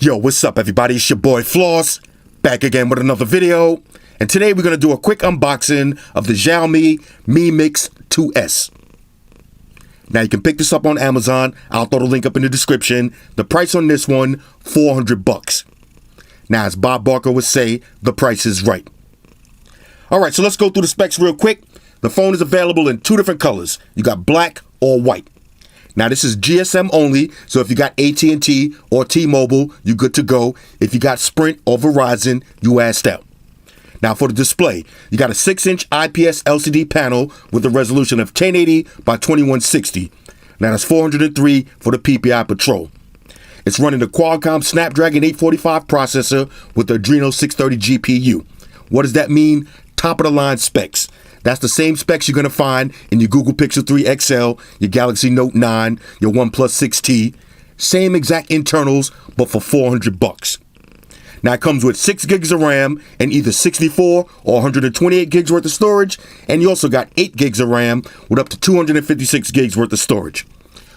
Yo, what's up everybody? It's your boy Floss, back again with another video. And today we're going to do a quick unboxing of the Xiaomi Mi Mix 2S. Now you can pick this up on Amazon. I'll throw the link up in the description. The price on this one, $400. Now as Bob Barker would say, the price is right. Alright, so let's go through the specs real quick. The phone is available in two different colors. You got black or white. Now this is GSM only, so if you got AT&T or T-Mobile, you're good to go. If you got Sprint or Verizon, you assed out. Now for the display, you got a 6-inch IPS LCD panel with a resolution of 1080 by 2160. Now that's 403 for the PPI Patrol. It's running the Qualcomm Snapdragon 845 processor with the Adreno 630 GPU. What does that mean? Top of the line specs. That's the same specs you're going to find in your Google Pixel 3 XL, your Galaxy Note 9, your OnePlus 6T. Same exact internals, but for $400. Now it comes with 6 gigs of RAM and either 64 or 128 gigs worth of storage. And you also got 8 gigs of RAM with up to 256 gigs worth of storage.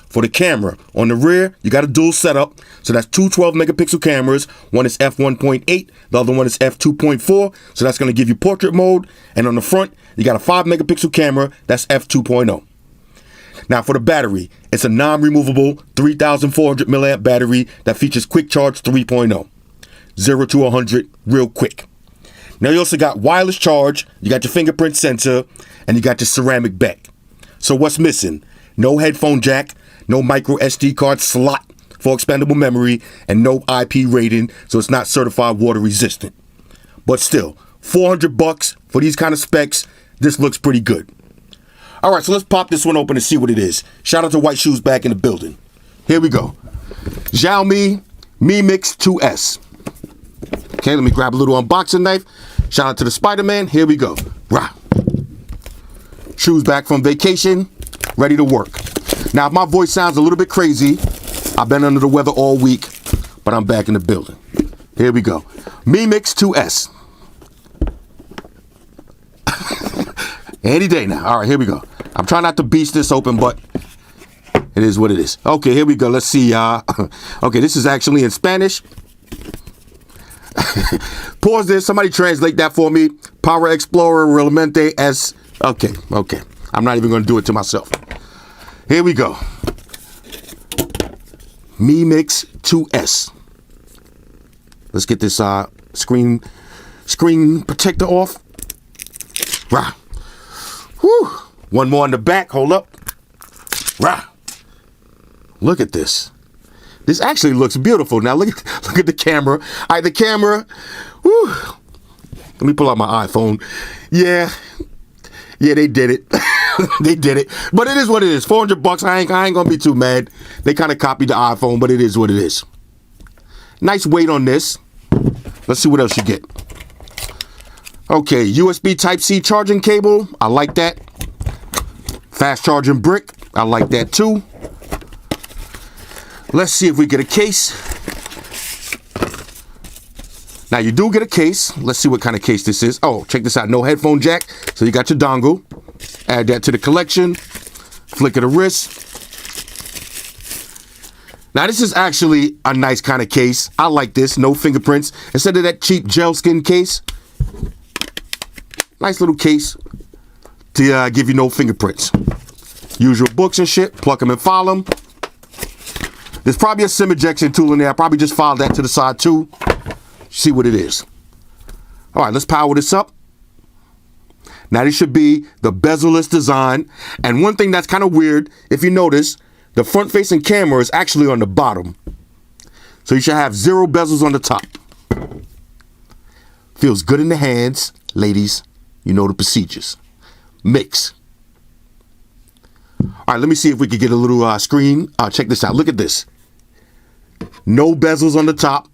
For the camera, on the rear, you got a dual setup. So that's two 12 megapixel cameras. One is f1.8, the other one is f2.4. So that's going to give you portrait mode. And on the front, you got a 5 megapixel camera. That's f2.0. Now for the battery, it's a non-removable 3,400 milliamp battery that features Quick Charge 3.0. 0 to 100 real quick. Now you also got wireless charge, you got your fingerprint sensor, and you got your ceramic back. So what's missing? No headphone jack, no micro SD card slot for expandable memory, and no IP rating, so it's not certified water resistant. But still, $400 for these kind of specs, this looks pretty good. Alright, so let's pop this one open and see what it is. Shout out to White Shoes back in the building. Here we go. Xiaomi Mi Mix 2S. Okay, let me grab a little unboxing knife. Shout out to the Spider-Man. Here we go. Rah. Shoes back from vacation, ready to work. Now, if my voice sounds a little bit crazy, I've been under the weather all week, but I'm back in the building. Here we go. Mi Mix 2S. Any day now. All right, here we go. I'm trying not to beast this open, but it is what it is. Okay, here we go. Let's see. Okay, this is actually in Spanish. Pause this. Somebody translate that for me. Power Explorer Realmente es... Okay. I'm not even going to do it to myself. Here we go. Mi Mix 2S. Let's get this screen protector off. Rah. Whew. One more on the back. Hold up. Rah. Look at this. This actually looks beautiful. Now look at the camera. All right, the camera. Whew. Let me pull out my iPhone. Yeah, they did it. They did it. But it is what it is. $400. I ain't gonna be too mad. They kind of copied the iPhone, but it is what it is. Nice weight on this. Let's see what else you get. Okay, USB Type-C charging cable. I like that. Fast charging brick. I like that too. Let's see if we get a case. Now you do get a case. Let's see what kind of case this is. Oh, check this out. No headphone jack. So you got your dongle. Add that to the collection. Flick of the wrist. Now this is actually a nice kind of case. I like this. No fingerprints. Instead of that cheap gel skin case. Nice little case to give you no fingerprints. Usual books and shit. Pluck them and file them. There's probably a SIM ejection tool in there. I probably just filed that to the side too. See what it is. All right, let's power this up. Now this should be the bezel-less design. And one thing that's kind of weird, if you notice, the front-facing camera is actually on the bottom. So you should have 0 bezels on the top. Feels good in the hands. Ladies, you know the procedures. Mix. All right, let me see if we could get a little screen. Check this out. Look at this. No bezels on the top.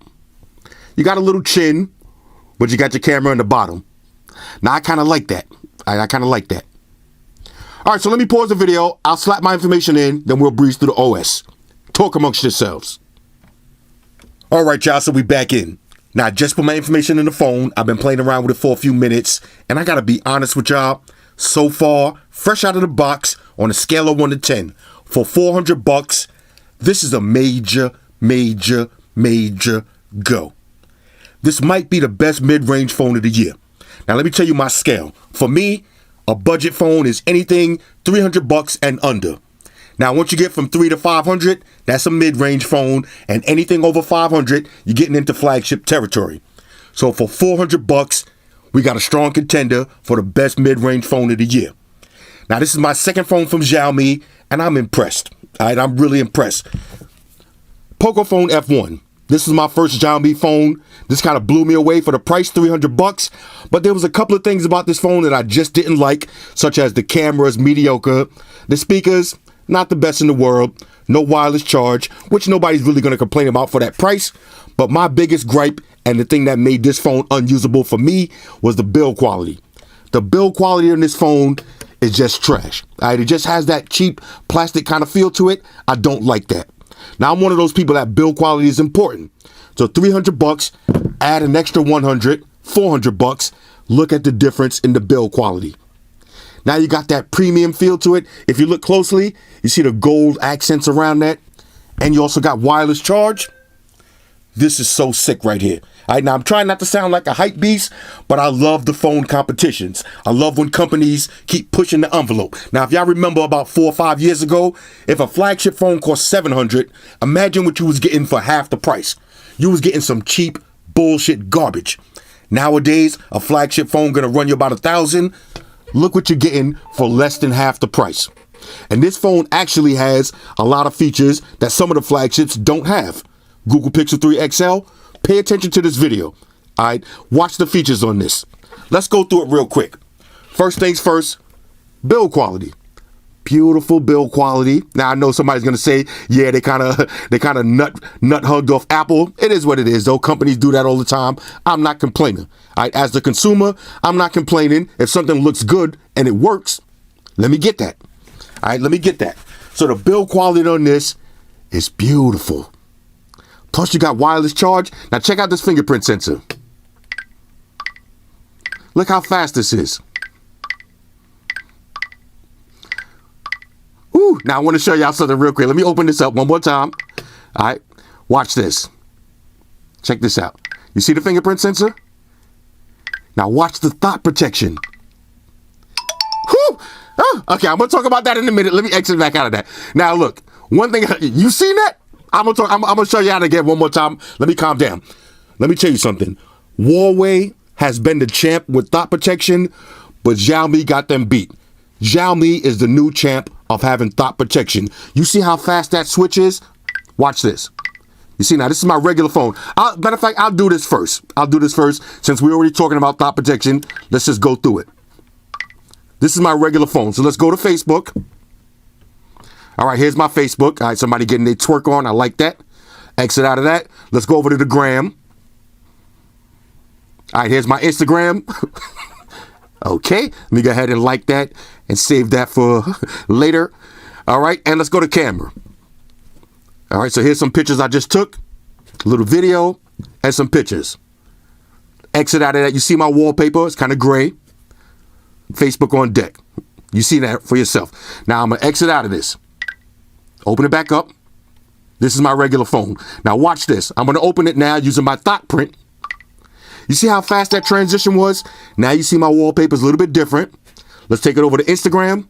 You got a little chin, but you got your camera on the bottom. Now, I kind of like that. I kind of like that. All right, so let me pause the video. I'll slap my information in, then we'll breeze through the OS. Talk amongst yourselves. All right, y'all, so we back in. Now, I just put my information in the phone. I've been playing around with it for a few minutes, and I got to be honest with y'all. So far, fresh out of the box, on a scale of 1 to 10, for $400, this is a major go. This might be the best mid-range phone of the year. Now let me tell you my scale. For me, a budget phone is anything $300 and under. Now once you get from 3 to 500, that's a mid-range phone, and anything over 500, you're getting into flagship territory. So for $400, we got a strong contender for the best mid-range phone of the year. Now this is my second phone from Xiaomi, and I'm impressed. All right, I'm really impressed. Pocophone F1. This is my first Xiaomi phone. This kind of blew me away for the price, $300. But there was a couple of things about this phone that I just didn't like, such as the camera's mediocre, the speakers, not the best in the world, no wireless charge, which nobody's really going to complain about for that price. But my biggest gripe, and the thing that made this phone unusable for me, was the build quality. The build quality on this phone is just trash. All right, it just has that cheap plastic kind of feel to it. I don't like that. Now, I'm one of those people that build quality is important. So $300, add an extra 100, $400. Look at the difference in the build quality. Now you got that premium feel to it. If you look closely, you see the gold accents around that. And you also got wireless charge. This is so sick right here. All right, now I'm trying not to sound like a hype beast, but I love the phone competitions. I love when companies keep pushing the envelope. Now, if y'all remember about 4 or 5 years ago, if a flagship phone cost $700, imagine what you was getting for half the price. You was getting some cheap bullshit garbage. Nowadays, a flagship phone gonna run you about $1,000. Look what you're getting for less than half the price. And this phone actually has a lot of features that some of the flagships don't have. Google Pixel 3 XL, pay attention to this video. All right, watch the features on this. Let's go through it real quick. First things first, build quality. Beautiful build quality. Now I know somebody's gonna say, yeah, they kind of nut hugged off Apple. It is what it is, though. Companies do that all the time. I'm not complaining. All right, as the consumer, I'm not complaining. If something looks good and it works, let me get that. All right, let me get that. So the build quality on this is beautiful. Plus you got wireless charge. Now check out this fingerprint sensor. Look how fast this is. Ooh, now I want to show y'all something real quick. Let me open this up one more time. All right, watch this. Check this out. You see the fingerprint sensor? Now watch the thought protection. Whew. Oh, okay, I'm gonna talk about that in a minute. Let me exit back out of that. Now look, one thing, you seen that? I'm gonna show you how to get one more time. Let me calm down. Let me tell you something. Huawei has been the champ with thought protection, but Xiaomi got them beat. Xiaomi is the new champ of having thought protection. You see how fast that switch is? Watch this. You see, now this is my regular phone. Matter of fact, I'll do this first. Since we're already talking about thought protection, let's just go through it. This is my regular phone. So let's go to Facebook. All right, here's my Facebook. All right, somebody getting their twerk on. I like that. Exit out of that. Let's go over to the gram. All right, here's my Instagram. Okay, let me go ahead and like that and save that for later. All right, and let's go to camera. All right, so here's some pictures I just took. A little video and some pictures. Exit out of that. You see my wallpaper. It's kind of gray. Facebook on deck. You see that for yourself. Now I'm going to exit out of this. Open it back up. This is my regular phone. Now watch this. I'm going to open it now using my thought print. You see how fast that transition was? Now you see my wallpaper is a little bit different. Let's take it over to Instagram.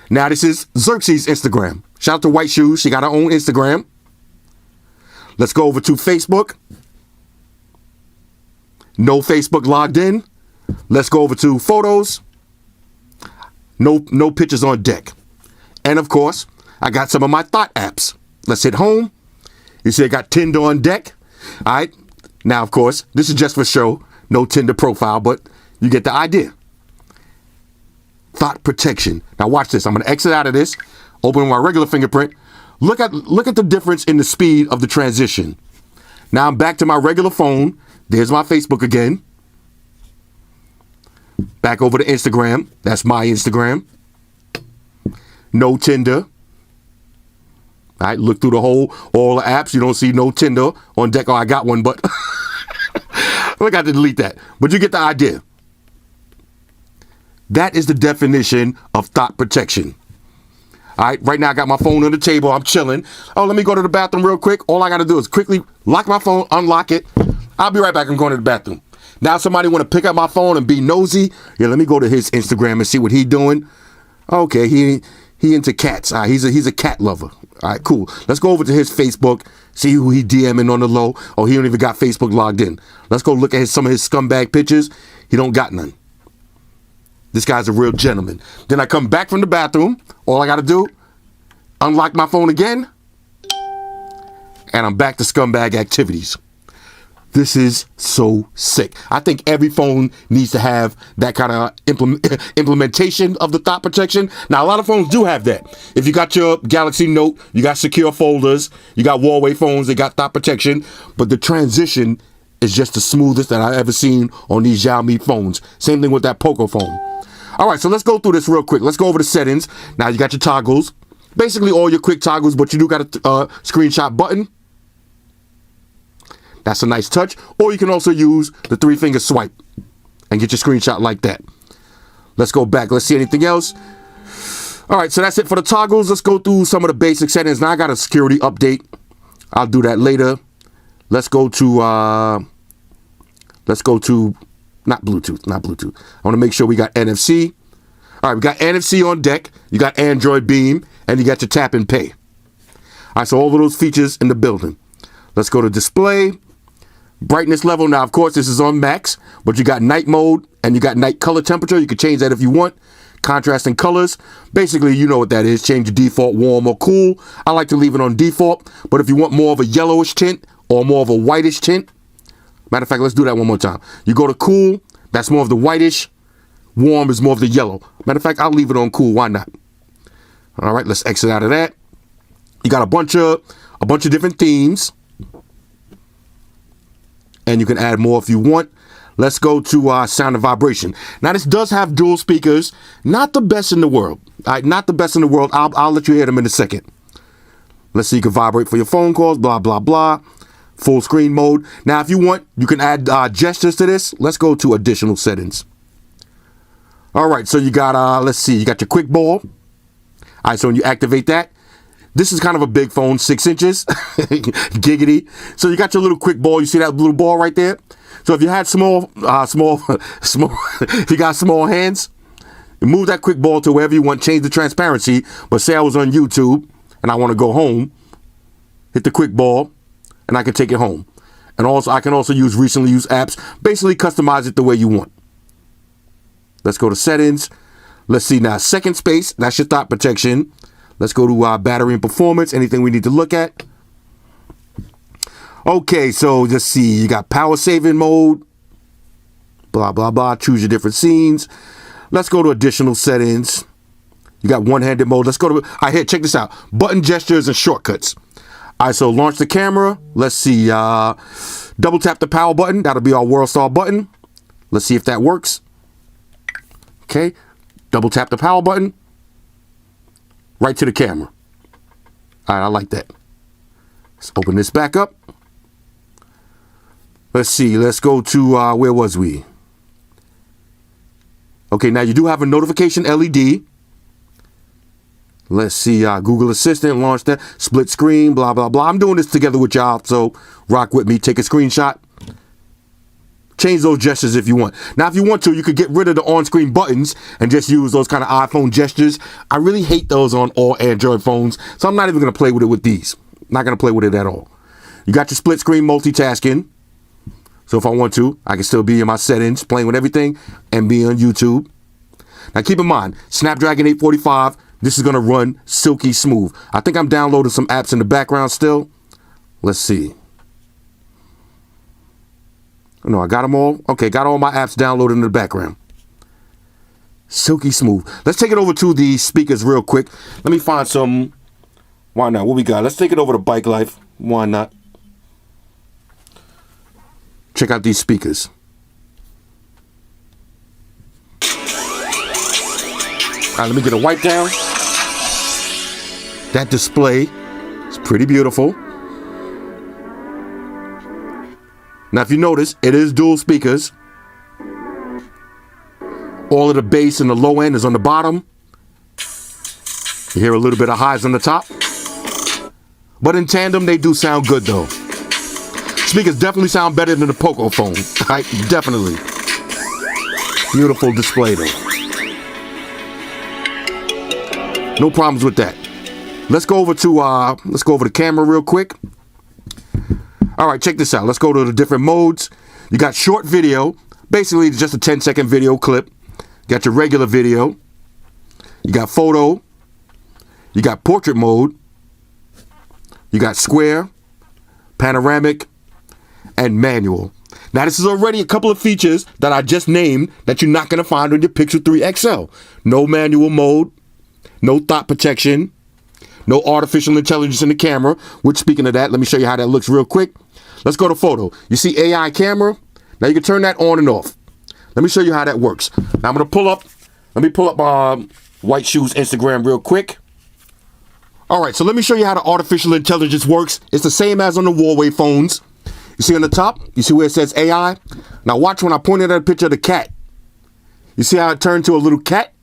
Now this is Xerxes' Instagram. Shout out to White Shoes. She got her own Instagram. Let's go over to Facebook. No Facebook logged in. Let's go over to photos. No pictures on deck. And of course, I got some of my thought apps. Let's hit home. You see I got Tinder on deck. All right. Now, of course, this is just for show. No Tinder profile, but you get the idea. Thought protection. Now watch this. I'm going to exit out of this. Open my regular fingerprint. Look at the difference in the speed of the transition. Now I'm back to my regular phone. There's my Facebook again. Back over to Instagram. That's my Instagram. No Tinder. All right, look through all the apps. You don't see no Tinder on deck. Oh, I got one, but I got to delete that. But you get the idea. That is the definition of thought protection. All right, right now I got my phone on the table. I'm chilling. Oh, let me go to the bathroom real quick. All I got to do is quickly lock my phone, unlock it. I'll be right back. I'm going to the bathroom. Now somebody want to pick up my phone and be nosy. Yeah, let me go to his Instagram and see what he doing. Okay, he into cats. He's a cat lover. All right, cool. Let's go over to his Facebook, see who he DMing on the low. Oh, he don't even got Facebook logged in. Let's go look at some of his scumbag pictures. He don't got none. This guy's a real gentleman. Then I come back from the bathroom. All I got to do, unlock my phone again, and I'm back to scumbag activities. This is so sick. I think every phone needs to have that kind of implementation of the thought protection. Now, a lot of phones do have that. If you got your Galaxy Note, you got secure folders, you got Huawei phones, they got thought protection, but the transition is just the smoothest that I've ever seen on these Xiaomi phones. Same thing with that Poco phone. All right, so let's go through this real quick. Let's go over the settings. Now, you got your toggles, basically all your quick toggles, but you do got a screenshot button. That's a nice touch. Or you can also use the 3-finger swipe and get your screenshot like that. Let's go back. Let's see anything else. All right, so that's it for the toggles. Let's go through some of the basic settings. Now I got a security update. I'll do that later. Let's go to not Bluetooth. I want to make sure we got NFC. All right, we got NFC on deck. You got Android Beam, and you got your tap and pay. All right, so all of those features in the building. Let's go to display. Brightness level. Now, of course, this is on max, but you got night mode and you got night color temperature. You can change that if you want. Contrasting colors. Basically, you know what that is. Change the default warm or cool. I like to leave it on default, but if you want more of a yellowish tint or more of a whitish tint, matter of fact, let's do that one more time. You go to cool. That's more of the whitish. Warm is more of the yellow. Matter of fact, I'll leave it on cool. Why not? All right, let's exit out of that. You got a bunch of different themes. And you can add more if you want. Let's go to sound and vibration. Now, this does have dual speakers. Not the best in the world. All right, not the best in the world. I'll let you hear them in a second. Let's see, you can vibrate for your phone calls, blah, blah, blah. Full screen mode. Now, if you want, you can add gestures to this. Let's go to additional settings. All right, so you got, let's see, you got your quick ball. All right, so when you activate that, this is kind of a big phone, 6 inches, giggity. So you got your little quick ball. You see that little ball right there? So if you had small, if you got small hands, move that quick ball to wherever you want, change the transparency. But say I was on YouTube and I want to go home, hit the quick ball, and I can take it home. And also, I can also use recently used apps, basically customize it the way you want. Let's go to settings. Let's see now, second space, that's your thought protection. Let's go to battery and performance, anything we need to look at. Okay, so let's see. You got power saving mode, blah, blah, blah. Choose your different scenes. Let's go to additional settings. You got one-handed mode. Let's go to, all right, here, check this out. Button gestures and shortcuts. All right, so launch the camera. Let's see. Double tap the power button. That'll be our World Star button. Let's see if that works. Okay, double tap the power button. Right to the camera. All right, I like that. Let's open this back up. Let's see. Let's go to, where was we? Okay, now you do have a notification LED. Let's see. Google Assistant, launch that. Split screen, blah, blah, blah. I'm doing this together with y'all, so rock with me. Take a screenshot. Change those gestures if you want. Now, if you want to, you could get rid of the on-screen buttons and just use those kind of iPhone gestures. I really hate those on all Android phones, so I'm not even going to play with it with these. Not going to play with it at all. You got your split screen multitasking. So if I want to, I can still be in my settings, playing with everything, and be on YouTube. Now, keep in mind, Snapdragon 845, this is going to run silky smooth. I think I'm downloading some apps in the background still. Let's see. No, I got them all. Okay, got all my apps downloaded in the background. Silky smooth. Let's take it over to the speakers real quick. Let me find some. Why not? What we got? Let's take it over to Bike Life. Why not? Check out these speakers. All right, let me get a wipe down. That display is pretty beautiful. Now, if you notice, it is dual speakers. All of the bass and the low end is on the bottom. You hear a little bit of highs on the top. But in tandem, they do sound good though. Speakers definitely sound better than the Poco phone. Right? Definitely. Beautiful display though. No problems with that. Let's go over to the camera real quick. All right, check this out. Let's go to the different modes. You got short video, basically just a 10-second video clip. You got your regular video. You got photo. You got portrait mode. You got square, panoramic, and manual. Now, this is already a couple of features that I just named that you're not going to find on your Pixel 3 XL. No manual mode, no thought protection, no artificial intelligence in the camera, which, speaking of that, let me show you how that looks real quick. Let's go to photo. You see AI camera? Now, you can turn that on and off. Let me show you how that works. Now, I'm going to let me pull up White Shoes Instagram real quick. All right, so let me show you how the artificial intelligence works. It's the same as on the Huawei phones. You see on the top, you see where it says AI? Now watch when I pointed at a picture of the cat. You see how it turned to a little cat?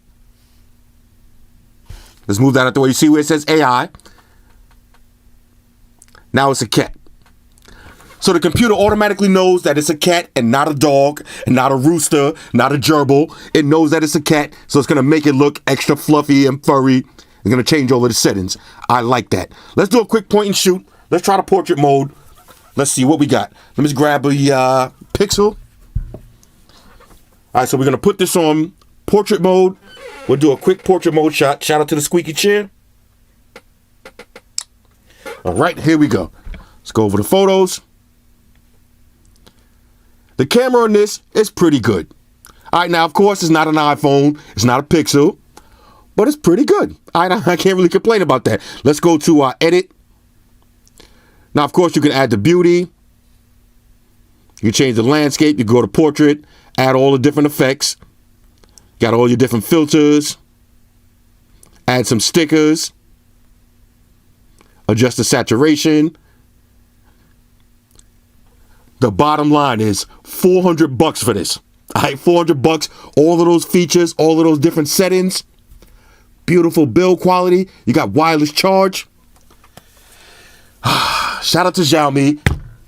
Let's move that out the way. You see where it says AI? Now it's a cat. So the computer automatically knows that it's a cat and not a dog, and not a rooster, not a gerbil. It knows that it's a cat, so it's going to make it look extra fluffy and furry. It's going to change all of the settings. I like that. Let's do a quick point and shoot. Let's try the portrait mode. Let's see what we got. Let me just grab a Pixel. All right, so we're going to put this on portrait mode. We'll do a quick portrait mode shot. Shout out to the squeaky chair. All right, here we go. Let's go over the photos. The camera on this is pretty good. All right, now, of course, it's not an iPhone. It's not a Pixel. But it's pretty good. I can't really complain about that. Let's go to edit. Now, of course, you can add the beauty. You can change the landscape. You go to portrait, add all the different effects. Got all your different filters. Add some stickers. Adjust the saturation. The bottom line is $400 for this. All right, $400. All of those features, all of those different settings. Beautiful build quality. You got wireless charge. Shout out to Xiaomi.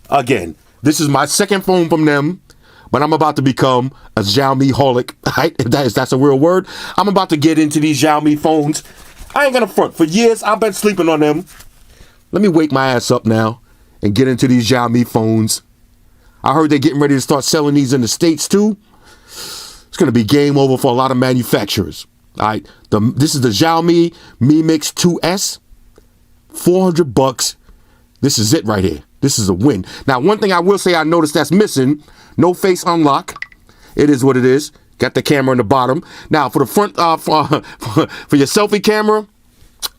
Again, this is my second phone from them, but I'm about to become a Xiaomi holic. Right? If that's a real word. I'm about to get into these Xiaomi phones. I ain't gonna front. For years, I've been sleeping on them. Let me wake my ass up now and get into these Xiaomi phones. I heard they're getting ready to start selling these in the States too. It's gonna be game over for a lot of manufacturers. All right, this is the Xiaomi Mi Mix 2S, $400. This is it right here. This is a win. Now, one thing I will say I noticed that's missing, no face unlock. It is what it is. Got the camera in the bottom. Now, for the front, for your selfie camera,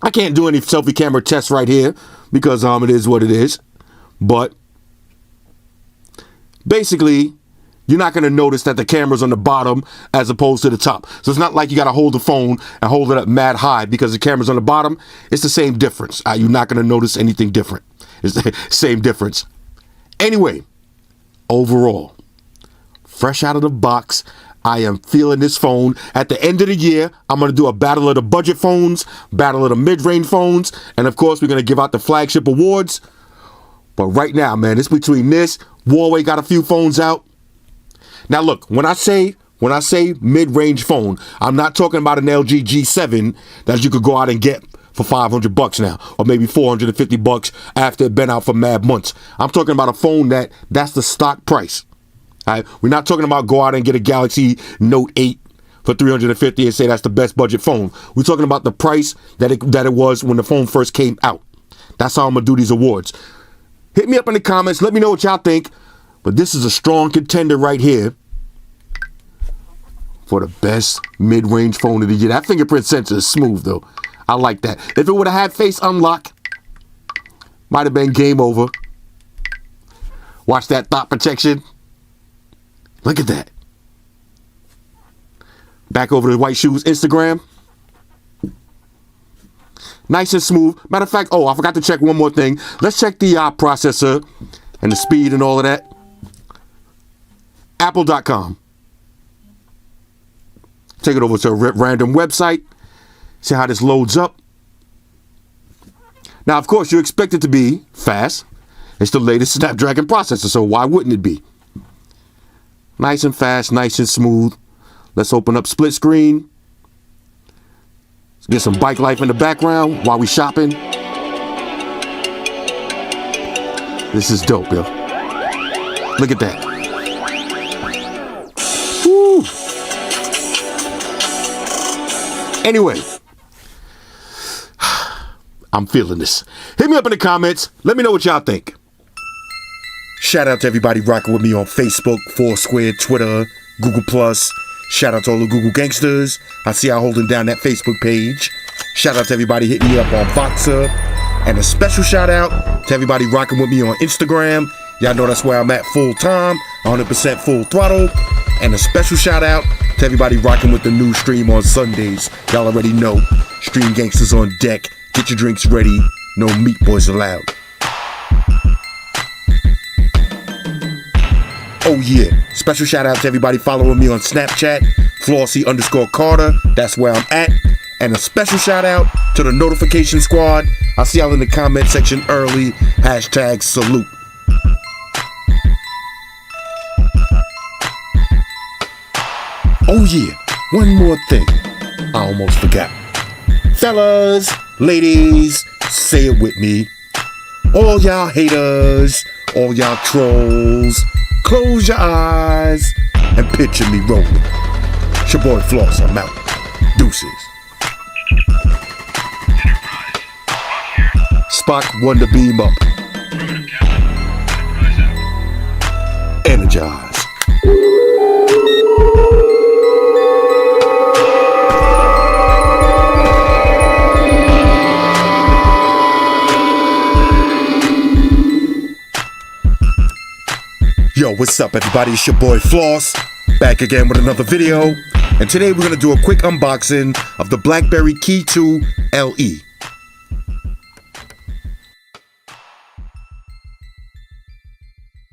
I can't do any selfie camera tests right here because it is what it is. But basically, you're not going to notice that the camera's on the bottom as opposed to the top. So it's not like you got to hold the phone and hold it up mad high because the camera's on the bottom. It's the same difference. You're not going to notice anything different. It's the same difference. Anyway, overall, fresh out of the box, I am feeling this phone. At the end of the year, I'm going to do a battle of the budget phones, battle of the mid-range phones, and of course, we're going to give out the flagship awards. But right now, man, it's between this. Huawei got a few phones out. Now look, when I say mid-range phone, I'm not talking about an LG G7 that you could go out and get for $500 now, or maybe $450 after it's been out for mad months. I'm talking about a phone that's the stock price. All right? We're not talking about go out and get a Galaxy Note 8 for $350 and say that's the best budget phone. We're talking about the price that it was when the phone first came out. That's how I'm gonna do these awards. Hit me up in the comments. Let me know what y'all think. But this is a strong contender right here for the best mid-range phone of the year. That fingerprint sensor is smooth, though. I like that. If it would have had face unlock, might have been game over. Watch that thought protection. Look at that. Back over to White Shoes Instagram. Nice and smooth. Matter of fact, I forgot to check one more thing. Let's check the processor and the speed and all of that. Apple.com. Take it over to a random website. See how this loads up. Now, of course, you expect it to be fast. It's the latest Snapdragon processor, so why wouldn't it be? Nice and fast, nice and smooth. Let's open up split screen. Let's get some bike life in the background while we shopping. This is dope, yo. Look at that. Woo. Anyway, I'm feeling this. Hit me up in the comments. Let me know what y'all think. Shout out to everybody rocking with me on Facebook, Foursquare, Twitter, Google+. Shout out to all the Google gangsters. I see y'all holding down that Facebook page. Shout out to everybody hitting me up on Voxer. And a special shout out to everybody rocking with me on Instagram. Y'all know that's where I'm at full time, 100% full throttle. And a special shout out to everybody rocking with the new stream on Sundays. Y'all already know, Stream Gangsters on deck. Get your drinks ready. No meat boys allowed. Oh yeah, special shout out to everybody following me on Snapchat, Flossy_Carter, that's where I'm at. And a special shout out to the notification squad. I'll see y'all in the comment section early. #salute. Oh yeah, one more thing. I almost forgot. Fellas, ladies, say it with me. All y'all haters, all y'all trolls, close your eyes and picture me rolling. It's your boy Floss, I'm out. Deuces. Spock wonder beam up. Energize. Yo, what's up everybody? It's your boy Floss, back again with another video. And today we're going to do a quick unboxing of the BlackBerry Key 2 LE.